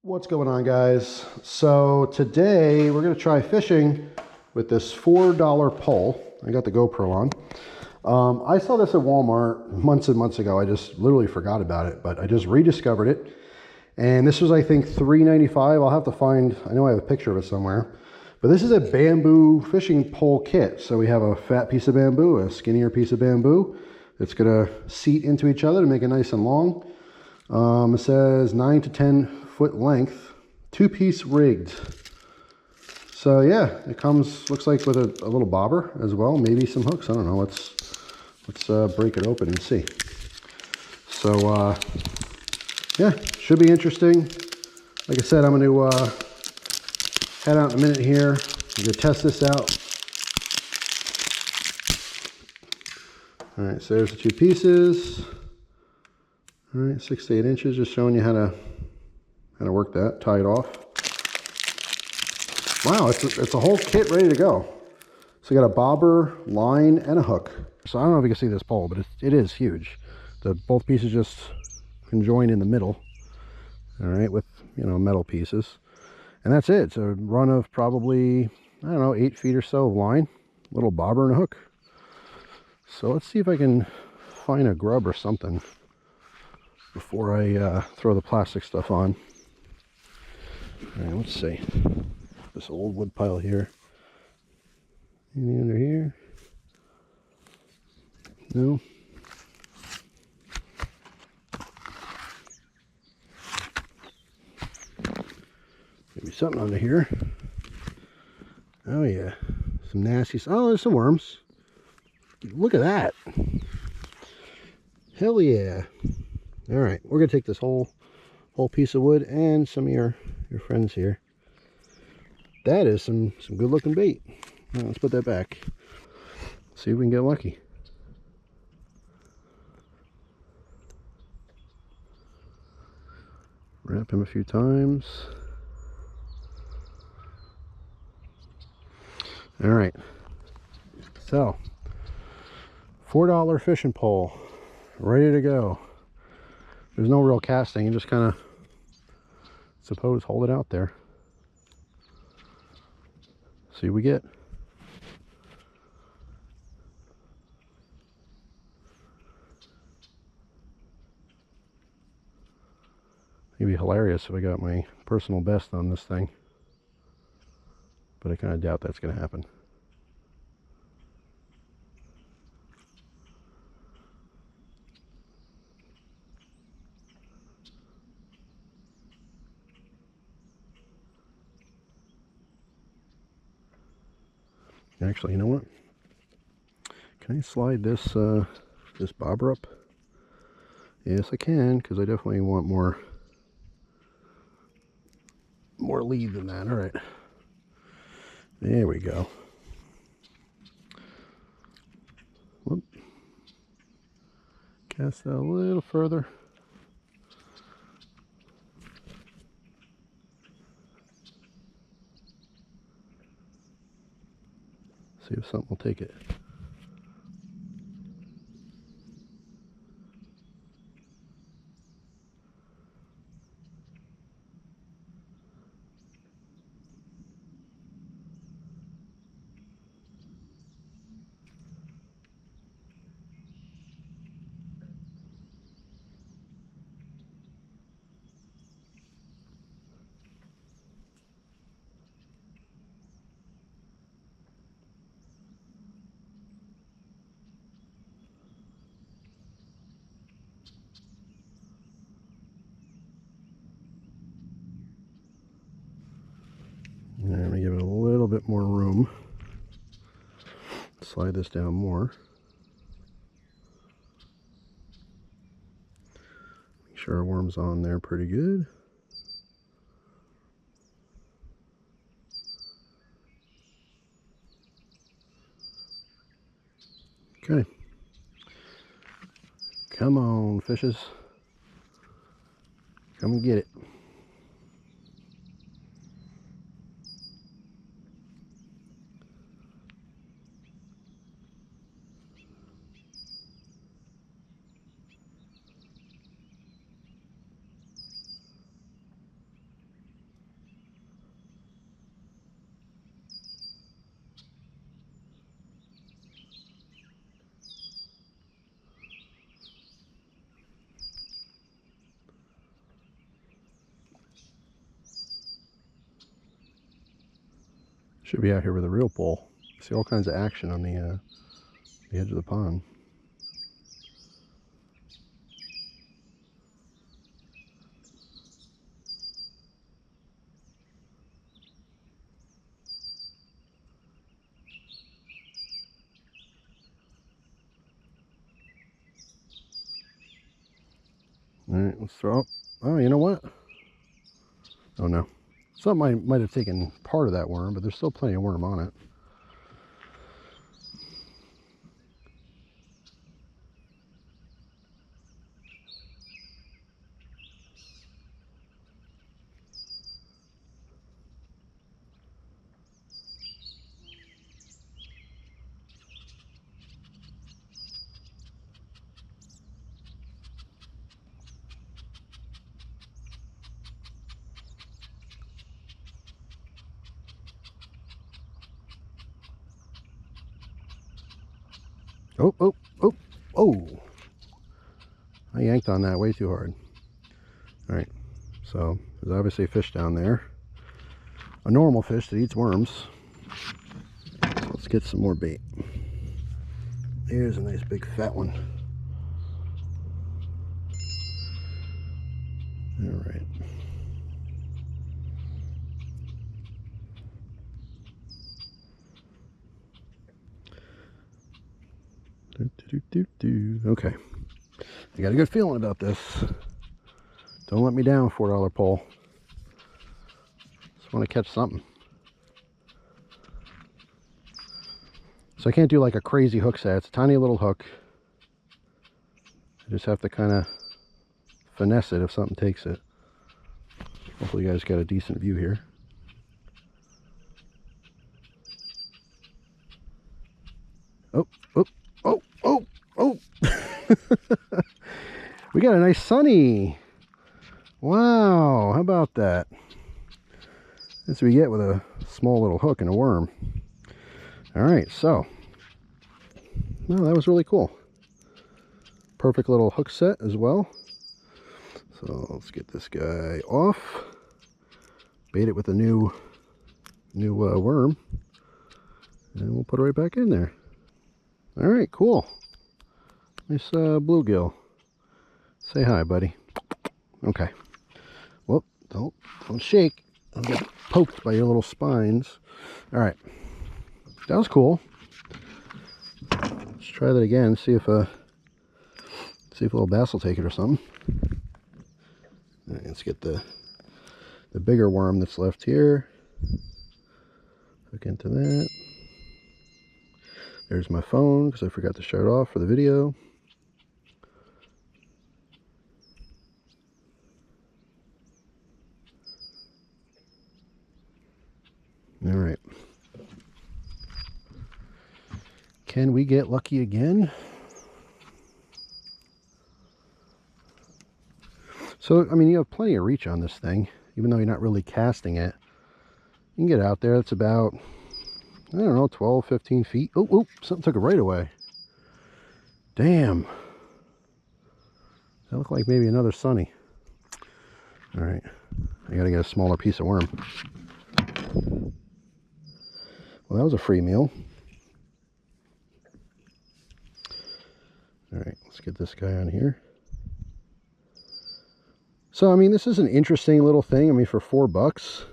What's going on, guys? So today we're going to try fishing with this $4 pole. I got the GoPro on. I saw this at Walmart months and months ago. I just literally forgot about it, but I just rediscovered it. And this was, I think, $3.95. I'll have to find, I know I have a picture of it somewhere. But this is a bamboo fishing pole kit. So we have a fat piece of bamboo, a skinnier piece of bamboo. It's going to seat into each other to make it nice and long. It says 9 to 10 foot length, 2-piece rigged. So yeah, it comes, looks like with a little bobber as well, maybe some hooks. I don't know. Let's break it open and see. So yeah, should be interesting. Like I said, I'm going to head out in a minute here. I'm going to test this out. All right, so there's the 2 pieces. All right, 6 to 8 inches, just showing you how to work that, tie it off. Wow, it's a whole kit ready to go. So you got a bobber, line, and a hook. So I don't know if you can see this pole, but it is huge. Both pieces just conjoin in the middle. All right, with, you know, metal pieces. And that's it. It's a run of probably, I don't know, 8 feet or so of line, little bobber and a hook. So let's see if I can find a grub or something before I throw the plastic stuff on. All right, let's see. This old wood pile here. Anything under here? No. Maybe something under here. Oh yeah, some nasty. Oh, there's some worms. Look at that. Hell yeah. All right, we're gonna take this whole piece of wood and some of your friends here. That is some good looking bait. All right, let's put that back. See if we can get lucky. Wrap him a few times. All right. So, $4 fishing pole, ready to go. There's no real casting. You just kind of, suppose, hold it out there. See what we get. It'd be hilarious if I got my personal best on this thing. But I kind of doubt that's going to happen. Actually, you know what? Can I slide this this bobber up? Yes, I can, because I definitely want more lead than that. All right. There we go. Whoop. Cast that a little further. See if something will take it. And I'm going to give it a little bit more room. Slide this down more. Make sure our worm's on there pretty good. Okay. Come on, fishes. Come and get it. Should be out here with a real pole. See all kinds of action on the edge of the pond. All right, let's throw up. Oh, you know what? Oh no. Something might have taken part of that worm, but there's still plenty of worm on it. Oh, oh, oh, oh. I yanked on that way too hard. All right, so there's obviously a fish down there. A normal fish that eats worms. So let's get some more bait. Here's a nice big fat one. All right. Okay. I got a good feeling about this. Don't let me down, $4 pole. Just want to catch something. So I can't do like a crazy hook set. It's a tiny little hook. I just have to kind of finesse it if something takes it. Hopefully you guys got a decent view here. Oh, oh, oh, oh, oh. We got a nice sunny. Wow, how about that? That's what we get with a small little hook and a worm. All right, so, well, that was really cool. Perfect little hook set as well. So let's get this guy off. Bait it with a new worm, and we'll put it right back in there. All right, cool. Nice bluegill. Say hi, buddy. Okay. Well, don't shake. I'll get poked by your little spines. All right, that was cool. Let's try that again. See if a little bass will take it or something. All right, let's get the bigger worm that's left here. Hook into that. There's my phone because I forgot to shut it off for the video. All right. Can we get lucky again? So, I mean, you have plenty of reach on this thing, even though you're not really casting it. You can get out there. It's about, I don't know, 12, 15 feet. Oh, oh, something took it right away. Damn. That looked like maybe another sunny. All right. I got to get a smaller piece of worm. Well, that was a free meal. All right, let's get this guy on here. So, I mean, this is an interesting little thing. I mean, for $4,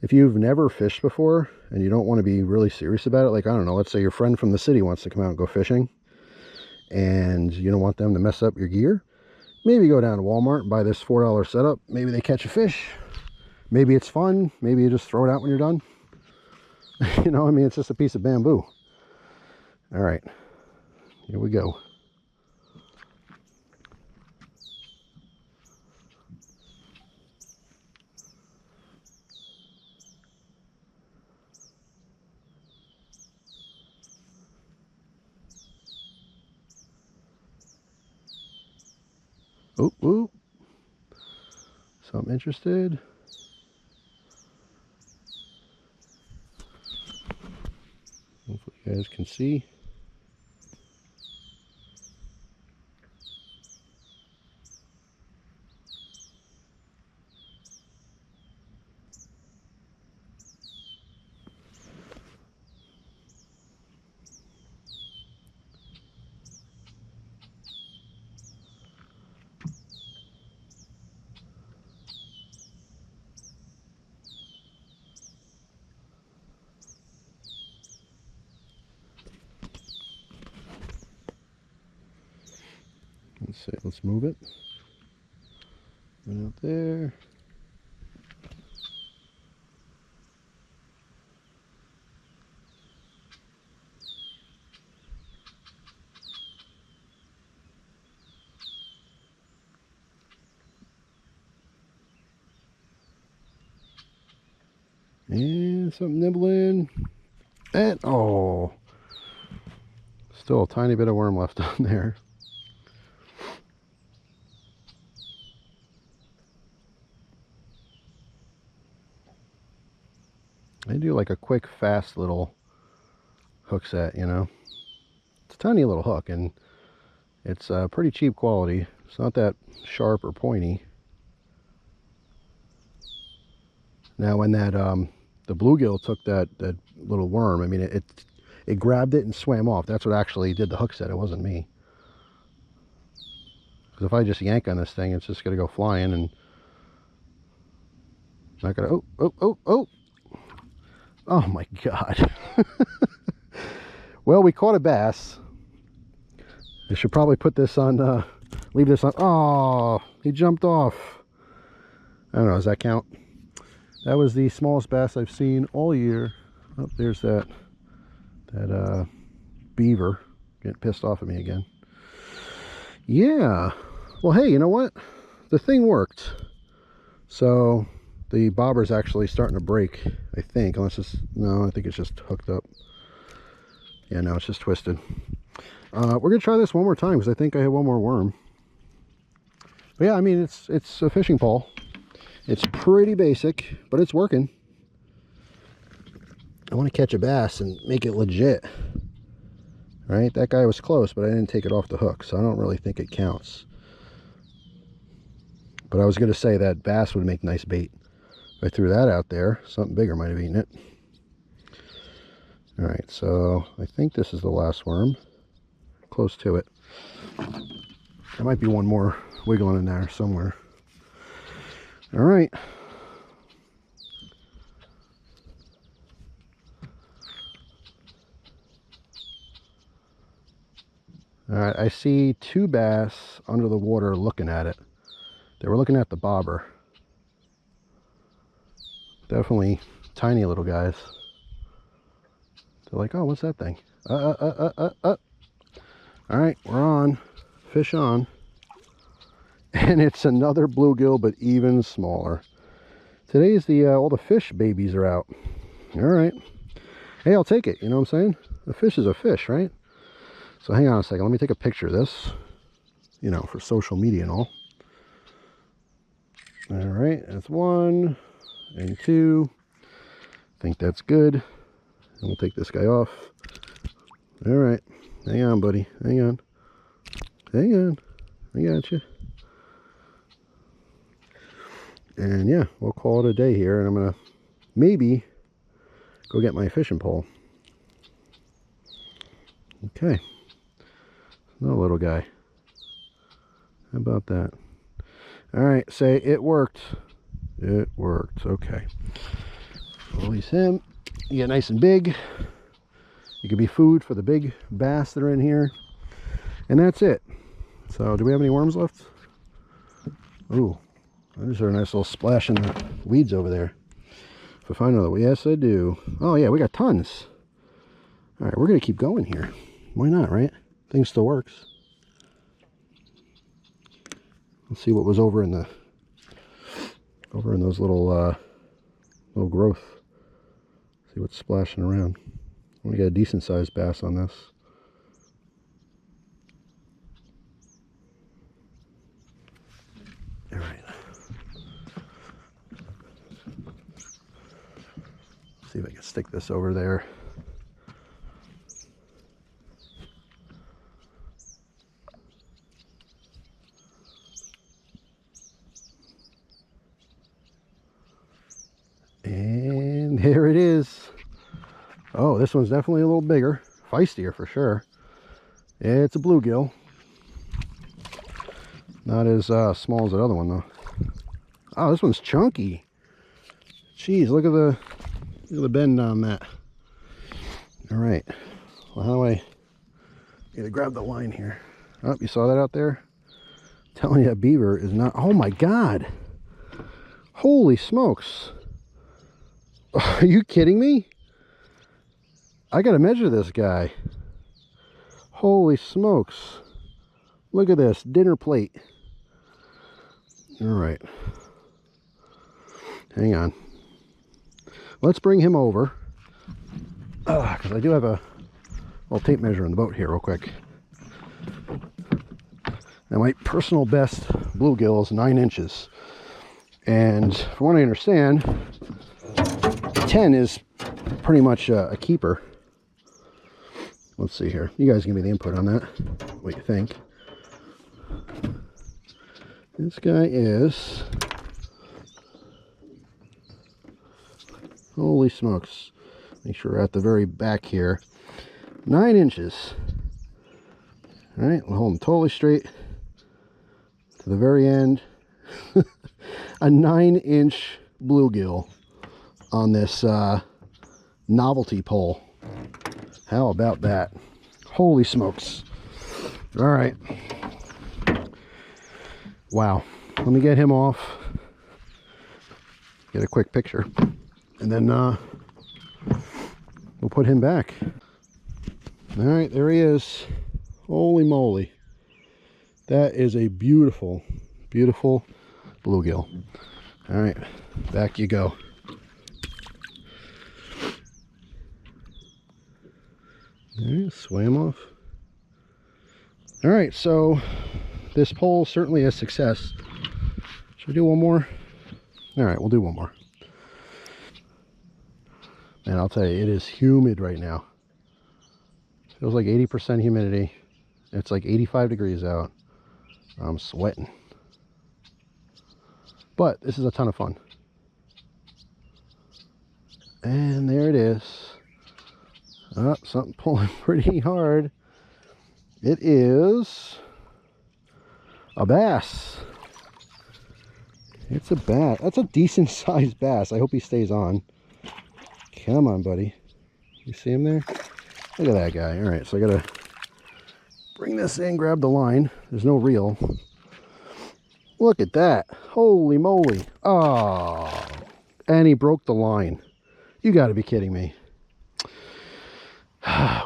if you've never fished before and you don't want to be really serious about it, like, I don't know, let's say your friend from the city wants to come out and go fishing and you don't want them to mess up your gear, maybe go down to Walmart and buy this $4 setup. Maybe they catch a fish. Maybe it's fun. Maybe you just throw it out when you're done. You know, I mean, it's just a piece of bamboo. All right, here we go. Oh, oh. So I'm interested. Hopefully you guys can see. see. Let's move it. Right out there. And something nibbling. And, oh, still a tiny bit of worm left on there. I do like a quick, fast little hook set, you know. It's a tiny little hook, and it's pretty cheap quality. It's not that sharp or pointy. Now, when that the bluegill took that little worm, I mean, it grabbed it and swam off. That's what actually did the hook set. It wasn't me. Because if I just yank on this thing, it's just going to go flying and not going to. Oh my God. Well, we caught a bass. I should probably put this on, leave this on. Oh, he jumped off. I don't know, does that count? That was the smallest bass I've seen all year. Oh, there's that beaver getting pissed off at me again. Yeah. Well, hey, you know what? The thing worked. So the bobber's actually starting to break, I think. Unless it's, no, I think it's just hooked up. Yeah, no, it's just twisted. We're going to try this one more time because I think I have one more worm. But yeah, I mean, it's a fishing pole. It's pretty basic, but it's working. I want to catch a bass and make it legit. Right? That guy was close, but I didn't take it off the hook, so I don't really think it counts. But I was going to say that bass would make nice bait. If I threw that out there, something bigger might have eaten it. Alright, so I think this is the last worm. Close to it. There might be one more wiggling in there somewhere. Alright. Alright, I see two bass under the water looking at it. They were looking at the bobber. Definitely tiny little guys. They're like, oh, what's that thing? Alright, we're on. Fish on. And it's another bluegill, but even smaller. Today's all the fish babies are out. Alright. Hey, I'll take it, you know what I'm saying? A fish is a fish, right? So hang on a second, let me take a picture of this. You know, for social media and all. Alright, that's one and two. I think that's good. And we'll take this guy off. Alright, hang on, buddy. Hang on. Hang on. I got you. And yeah, we'll call it a day here. And I'm going to maybe go get my fishing pole. Okay. Another little guy. How about that? Alright, say it worked. It worked. Okay. Release him. You get nice and big. You could be food for the big bass that are in here. And that's it. So, do we have any worms left? Ooh, there's a nice little splash in the weeds over there. If I find another one, yes I do. Oh yeah, we got tons. Alright, we're going to keep going here. Why not, right? Thing still works. Let's see what was over in those little growth. See what's splashing around. I want to get a decent sized bass on this. All right. See if I can stick this over there. And there it is. Oh, this one's definitely a little bigger, feistier for sure. It's a bluegill. Not as small as that other one though. Oh, this one's chunky. Jeez, look at the bend on that. All right. Well, how do I grab the line here? Oh, you saw that out there? telling you, that beaver is not. Oh my God. Holy smokes. Are you kidding me? I gotta measure this guy. Holy smokes. Look at this dinner plate. All right. Hang on. Let's bring him over. Because I do have a little tape measure on the boat here real quick. Now my personal best bluegill is 9 inches. And from what I understand, 10 is pretty much a keeper. Let's see here. You guys give me the input on that. What you think? This guy is... Holy smokes. Make sure we're at the very back here. 9 inches. All right, we'll hold him totally straight to the very end. A 9-inch bluegill on this novelty pole. How about that? Holy smokes. All right. Wow. Let me get him off. Get a quick picture. And then we'll put him back. All right, there he is. Holy moly. That is a beautiful, beautiful bluegill. All right, back you go. All right, swam off. All right, so this pole certainly a success. Should I do one more? All right, we'll do one more. And I'll tell you, it is humid right now. Feels like 80% humidity. It's like 85 degrees out. I'm sweating. But this is a ton of fun. And there it is. Oh, something pulling pretty hard. It is a bass. It's a bass. That's a decent sized bass. I hope he stays on. Come on, buddy. You see him there? Look at that guy. All right, so I gotta bring this in, grab the line. There's no reel. Look at that. Holy moly. Oh, and he broke the line. You gotta be kidding me.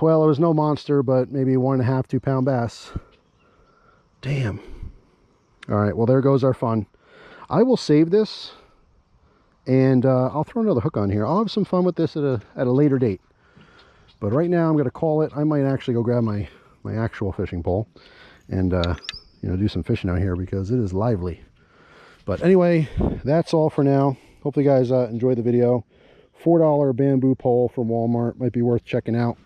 Well, it was no monster, but maybe 1.5, 2 pound bass. Damn. All right, well, there goes our fun. I will save this, and I'll throw another hook on here. I'll have some fun with this at a later date. But right now, I'm going to call it. I might actually go grab my actual fishing pole and you know, do some fishing out here because it is lively. But anyway, that's all for now. Hopefully, you guys enjoyed the video. $4 bamboo pole from Walmart might be worth checking out.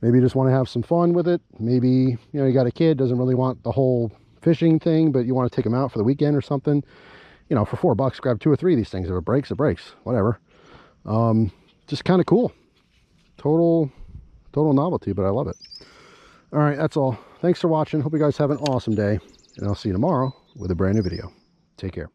Maybe you just want to have some fun with it. Maybe, you know, you got a kid, doesn't really want the whole fishing thing, but you want to take them out for the weekend or something. You know, for $4, grab 2 or 3 of these things. If it breaks, it breaks. Whatever. Just kind of cool. Total novelty, but I love it. All right, that's all. Thanks for watching. Hope you guys have an awesome day, and I'll see you tomorrow with a brand new video. Take care.